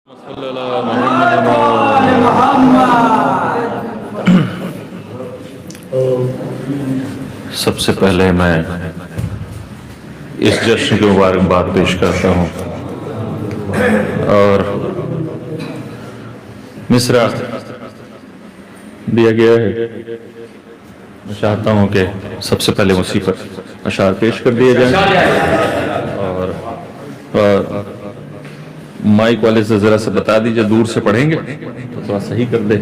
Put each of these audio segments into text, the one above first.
سب سے پہلے میں اس جشن کی مبارکباد پیش کرتا ہوں اور مصرع دیا گیا ہے. میں چاہتا ہوں کہ سب سے پہلے اسی پر اشعار پیش کر دیے جائیں اور مائک والے سے ذرا سے بتا دیجئے دور سے پڑھیں گے تو تھوڑا صحیح کر دے.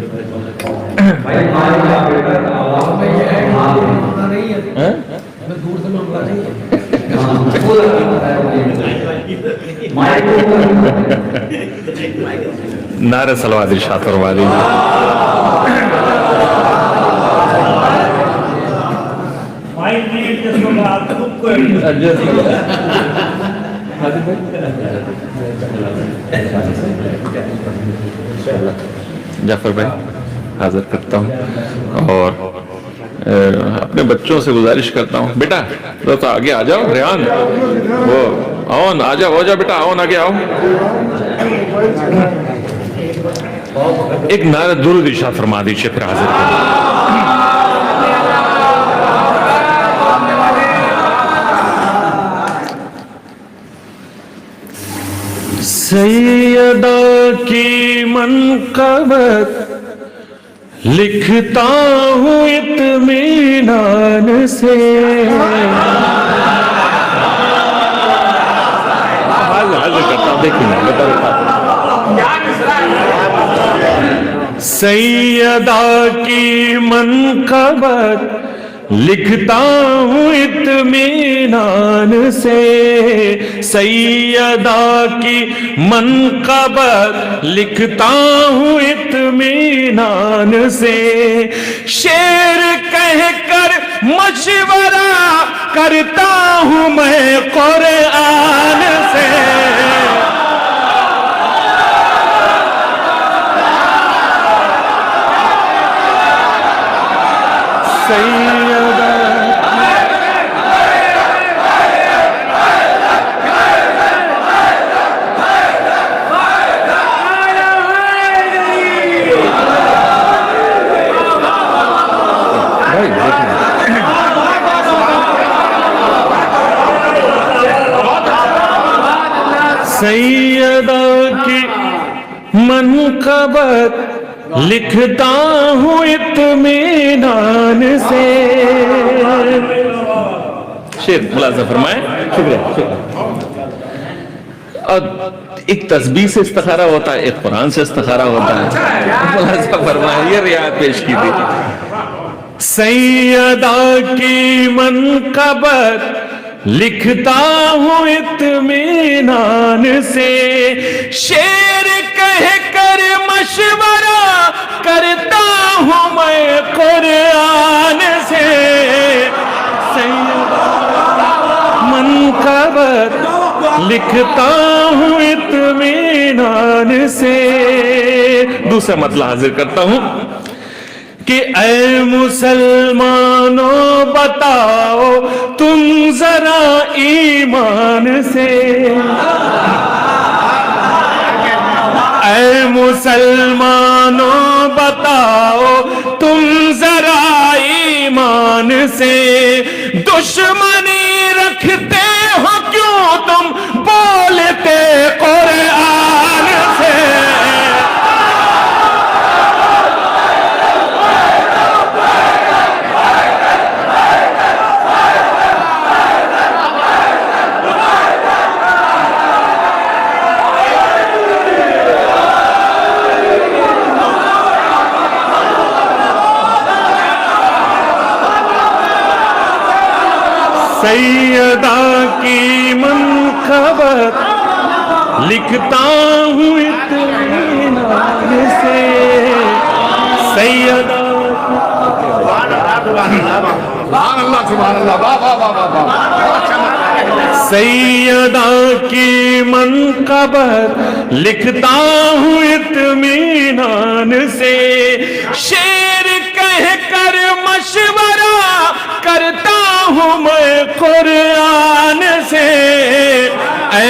نعرہ صلوات ارشاد فرما دیجیے. جعفر بھائی حاضر کرتا ہوں اور اپنے بچوں سے گزارش کرتا ہوں بیٹا تو آگے آ جاؤ. ریحان وہ آؤن آ جاؤ بیٹا آؤن آگے آؤ. ایک نعرہ درود ارشاد فرما دیجیے پھر حاضر کریں. سیدہ کی منقبت لکھتا ہوں اطمینان سے. سیدہ کی منقبت لکھتا ہوں اطمینان سے. سیدہ کی منقبت لکھتا ہوں اطمینان سے. شعر کہہ کر مشورہ کرتا ہوں میں قرآن سے. سیدہ کی منقبت لکھتا ہوں اطمینان سے. شعر ملاحظہ فرمائیں. شکریہ. ایک تسبیح سے استخارہ ہوتا ہے ایک قرآن سے استخارہ ہوتا ہے. ملاحظہ فرمائیں یہ رعایت پیش کی تھی. سیدہ کی منقبت لکھتا ہوں اطمینان سے. شعر کہہ کر مشورہ کرتا ہوں میں قرآن سے. منقبت لکھتا ہوں اطمینان سے. دوسرا مطلب حاضر کرتا ہوں کہ اے مسلمانوں بتاؤ تم ذرا ایمان سے. اے مسلمانوں بتاؤ تم ذرا ایمان سے. دشمنی رکھتے ہو کیوں تم بولتے قرآن سے. سیدہ کی منقبت لکھتا ہوں اطمینان سے. سیدہ سیدہ کی منقبت لکھتا ہوں اطمینان سے. شعر کہہ کر مشورہ کرتا ہوں میں قرآن سے. اے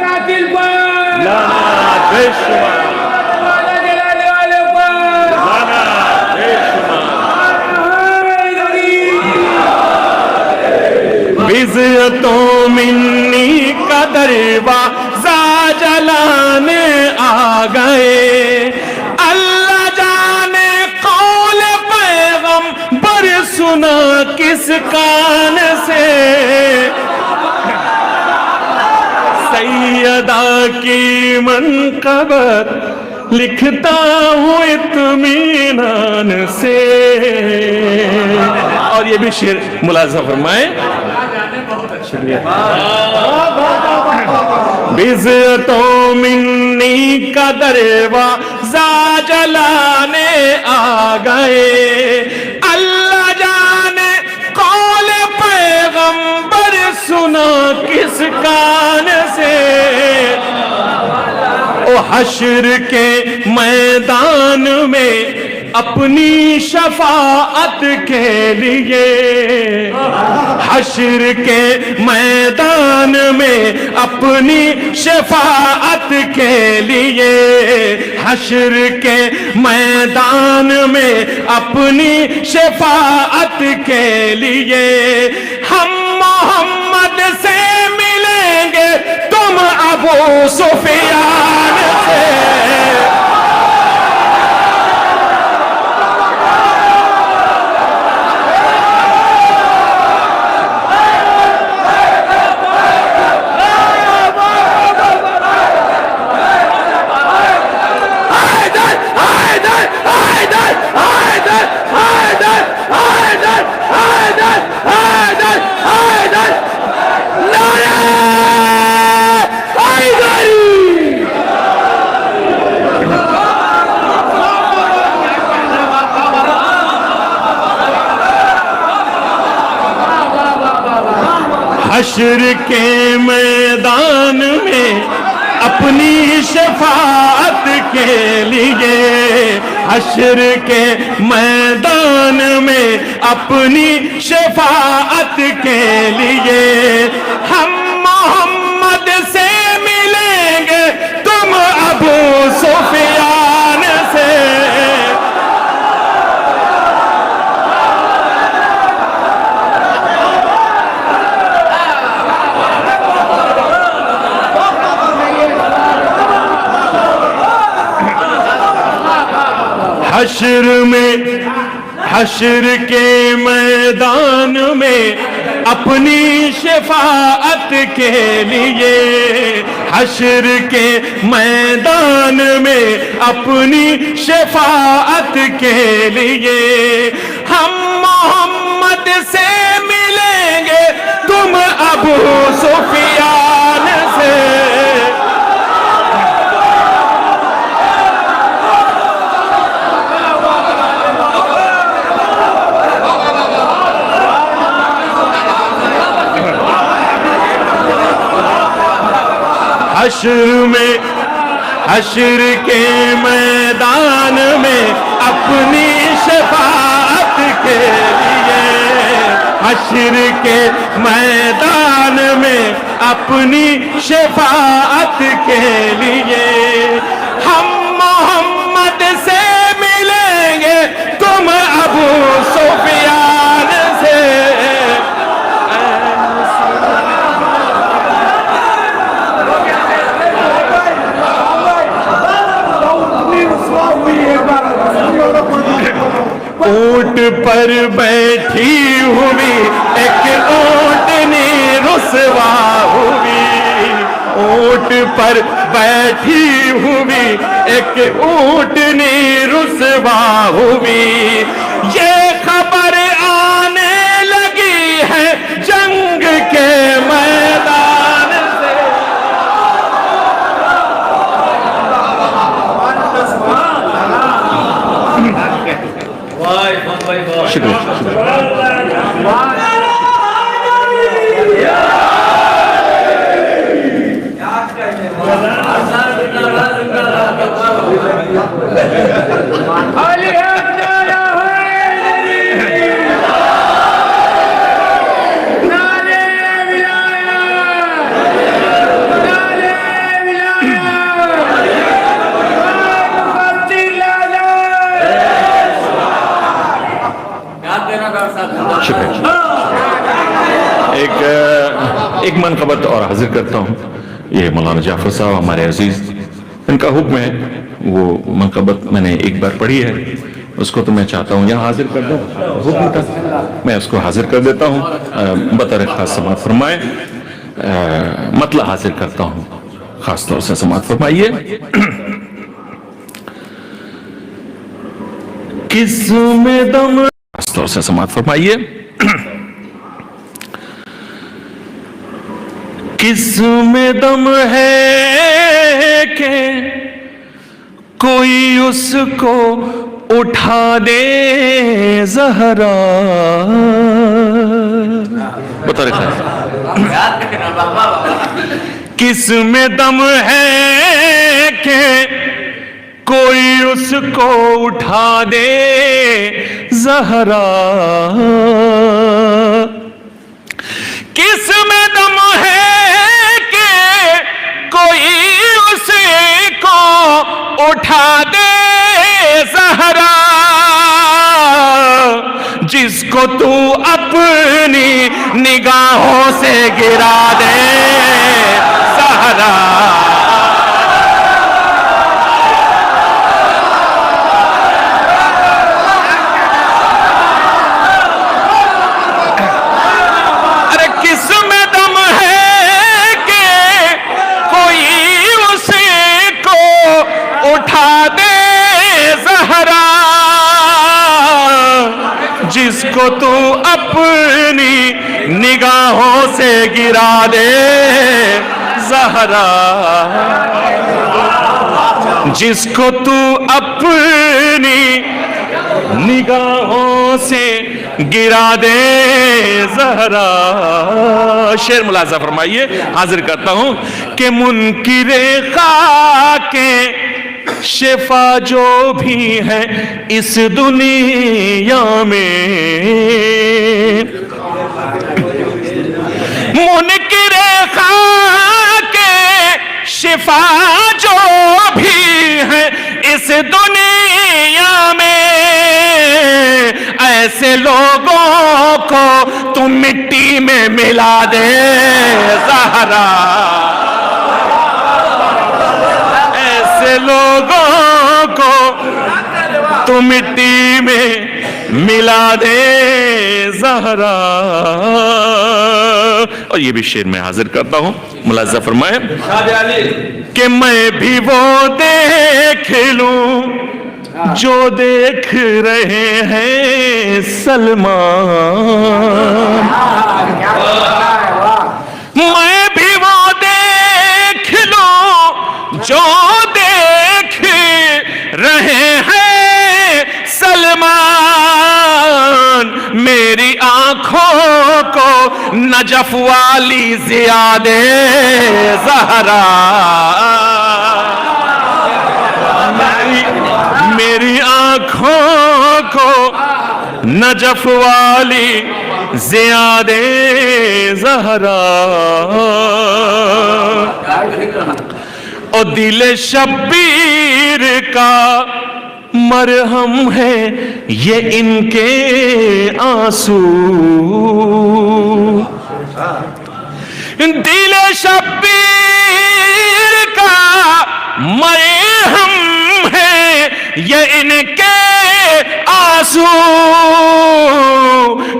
قاتل پر لانا بے شمار والا جلانے والے پر لانا بے شمار بزعتوں منی کا دروازہ جلانے آ گئے اللہ جانے قول پیغمبر سنا کس کان سے سیدہ کی منقبت لکھتا ہوں اطمینان سے. اور یہ بھی شعر ملاحظہ فرمائیں. بزعتوں منی کا دروازہ جلانے آ گئے اللہ جانے قول پیغمبر سنا کس کان سے. او حشر کے میدان میں اپنی شفاعت کے لیے حشر کے میدان میں اپنی شفاعت کے لیے حشر کے میدان میں اپنی شفاعت کے لیے ہم محمد سے ملیں گے تم ابو سفیان سے. حشر کے میدان میں اپنی شفاعت کے لیے حشر کے میدان میں اپنی شفاعت کے لیے ہم محمد سے ملیں گے تم ابو سفیان سے. حشر کے میدان میں اپنی شفاعت کے لیے حشر کے میدان میں اپنی شفاعت کے لیے ہم محمد سے ملیں گے تم ابو سفیان سے. حشر کے میدان میں اپنی شفاعت کے لیے حشر کے میدان میں اپنی شفاعت کے لیے ہم محمد سے ملیں گے تم ابو سفیان سے. اونٹ پر بیٹھی ہوئی ایک اونٹنی رسوا ہوئی اونٹ پر بیٹھی ہوئی ایک اونٹنی رسوا ہوئی یہ خبر آنے لگی ہے جنگ کے میدان سے. ایک منقبت اور حاضر کرتا ہوں. یہ مولانا جعفر صاحب ہمارے عزیز، ان کا حکم ہے، وہ منقبت میں نے ایک بار پڑھی ہے، اس کو تو میں چاہتا ہوں یہاں حاضر کر دوں. حکم تھا، میں اس کو حاضر کر دیتا ہوں. بطور خاص سماعت فرمائے. مطلع حاضر کرتا ہوں، خاص طور سے سماعت فرمائیے. کس میں دم، خاص طور سے سماعت فرمائیے. کس میں دم ہے کہ کوئی اس کو اٹھا دے زہرا. بطور خاص، کس میں دم ہے کہ کوئی اس کو اٹھا دے زہرا. کس میں دم ہے کہ کوئی اس کو اٹھا دے زہرا، جس کو تو اپنی نگاہوں سے گرا دے زہرا. جس کو تو اپنی نگاہوں سے گرا دے زہرا، جس کو تو اپنی نگاہوں سے گرا دے زہرا. شعر ملاحظہ فرمائیے، حاضر کرتا ہوں کہ منکر خاک شفا جو بھی ہے اس دنیا میں، منکر خاک شفا جو بھی ہے اس دنیا میں، ایسے لوگوں کو تم مٹی میں ملا دے زہرا. ایسے لوگوں کو تو مٹی میں ملا دے زہرا. اور یہ بھی شعر میں حاضر کرتا ہوں، ملاحظہ فرمائے کہ میں بھی وہ دیکھ لوں جو دیکھ رہے ہیں سلمان. میں بھی وہ دیکھ لوں جو دیکھ رہے ہیں سلمان. میری آنکھوں کو نجف والی ضیا دے زہرا. میری آنکھوں کو نجف والی ضیا دے زہرا. اور دل شبیر کا مرہم ہے یہ ان کے آنسو. دل شبیر کا مرہم ہے یہ ان کے آنسو.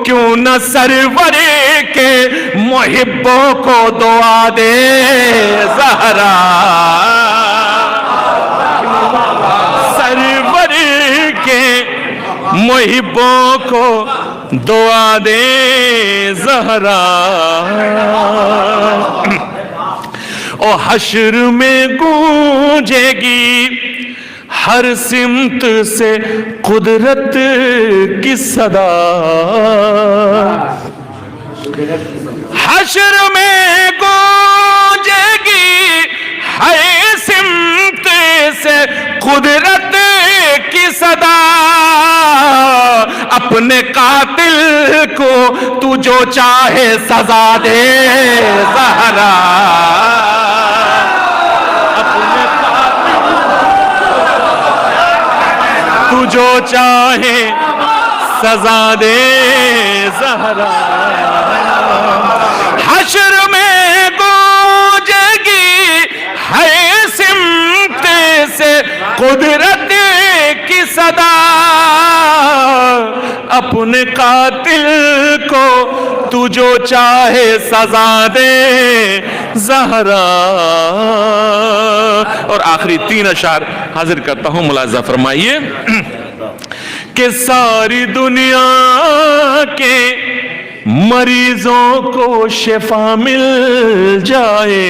کیوں نہ سرور کے محبوں کو دعا دے زہرا. سرور کے محبوں کو دعا دے زہرا. اور حشر میں گونجے گی ہر سمت سے قدرت کی صدا. حشر میں گونجے گی ہر سمت سے قدرت کی صدا. اپنے قاتل کو تو جو چاہے سزا دے زہرا. اپنے قاتل تو جو چاہے سزا دے زہرا. حشر میں قدرت کی صدا اپنے قاتل کو تو جو چاہے سزا دے زہرا. اور آخری 3 اشعار حاضر کرتا ہوں, ملاحظہ فرمائیے کہ ساری دنیا کے مریضوں کو شفا مل جائے,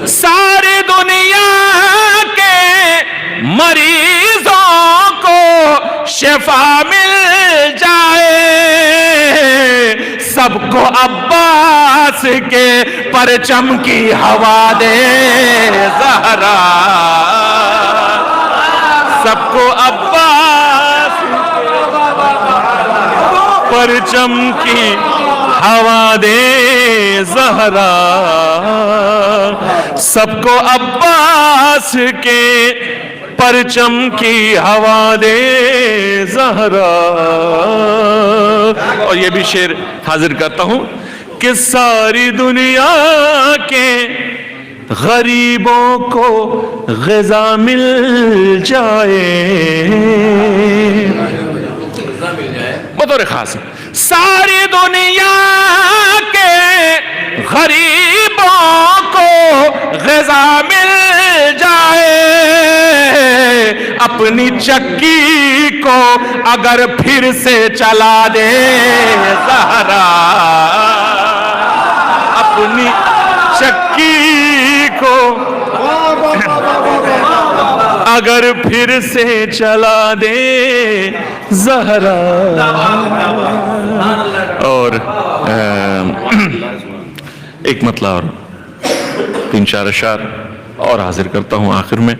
ساری دنیا کے مریضوں کو شفا مل جائے, سب کو عباس کے پرچم کی ہوا دے زہرا, سب کو عباس پرچم کی ہوا دے زہرا, سب کو عباس کے پرچم کی ہوا دے زہرا. اور یہ بھی شعر حاضر کرتا ہوں کہ ساری دنیا کے غریبوں کو غذا مل جائے, بطور خاص ساری دنیا کے غریبوں کو غذا مل جائے, اپنی چکی کو اگر پھر سے چلا دے زہرا, اپنی چکی کو اگر پھر سے چلا دے زہرا. اور ایک مطلع اور 3-4 اشعار اور حاضر کرتا ہوں آخر میں,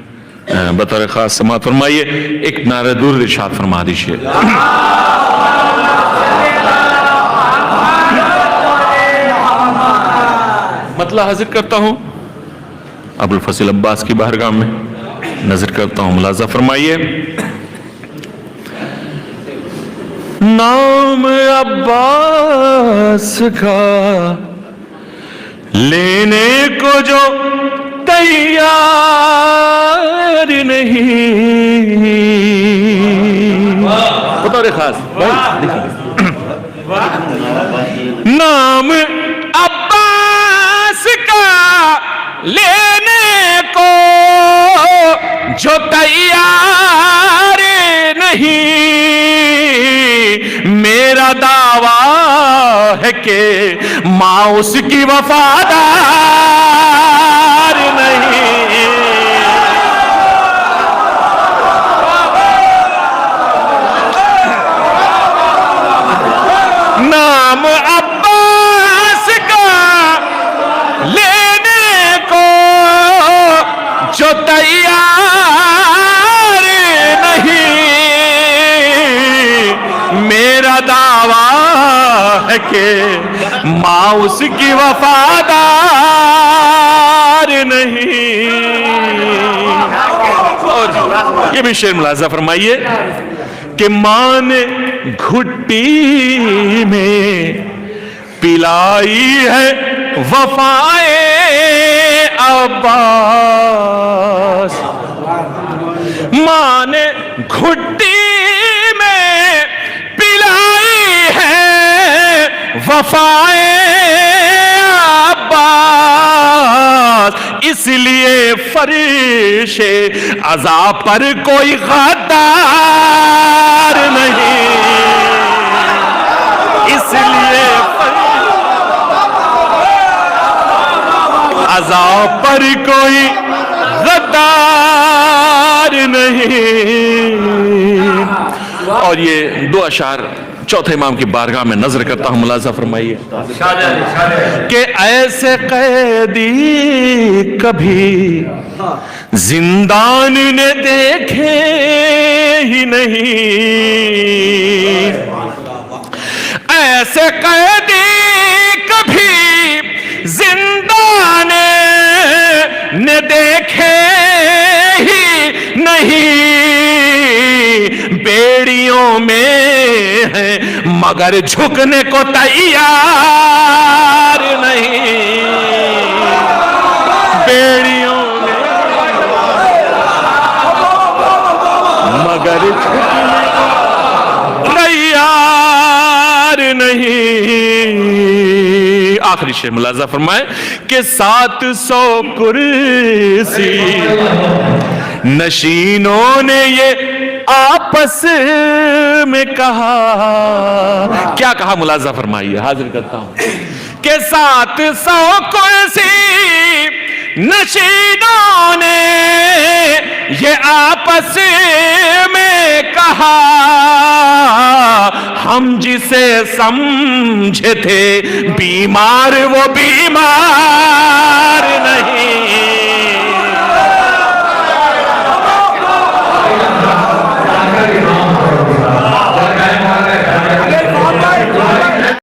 بطور خاص سماعت فرمائیے. ایک نعرہ درود ارشاد فرما دیجیے. مطلع حاضر کرتا ہوں ابو الفضل عباس کی بارگاہ میں, نظر کرتا ہوں, ملاحظہ فرمائیے. نام عباس کا لینے کو جو تیار نہیں, بطور خاص نام عباس کا لینے کو جو تیار نہیں, میرا دعویٰ ہے کہ ماں اس کی وفادار نہیں. نام عباس کا لینے کو جو تیار نہیں, میرا دعویٰ ہے کہ ماں اس کی وفادار نہیں. اور یہ بھی شعر ملاحظہ فرمائیے کہ ماں نے گھٹی میں پلائی ہے وفائے عباس, ماں نے گھٹی میں پلائی ہے وفائے عباس, اس لیے فرش عذاب پر کوئی غدار نہیں, اس لیے عذاب پر کوئی غدار نہیں. اور یہ 2 اشعار چوتھے امام کی بارگاہ میں نظر کرتا ہوں, ملاحظہ فرمائیے کہ ایسے قیدی کبھی زندان نے دیکھے ہی نہیں, ایسے قیدی کبھی زندان نے دیکھے ہی نہیں, بیڑیوں میں ہے مگر جھکنے کو تیار نہیں, بیڑیوں میں آخری شعر ملاحظہ فرمائے کہ 700 کرسی نشینوں نے یہ آپس میں کہا. کیا کہا ملاحظہ فرمائیے, حاضر کرتا ہوں کہ 700 کرسی نشینوں نے یہ آپس میں کہا, ہم جسے سمجھے تھے بیمار وہ بیمار نہیں,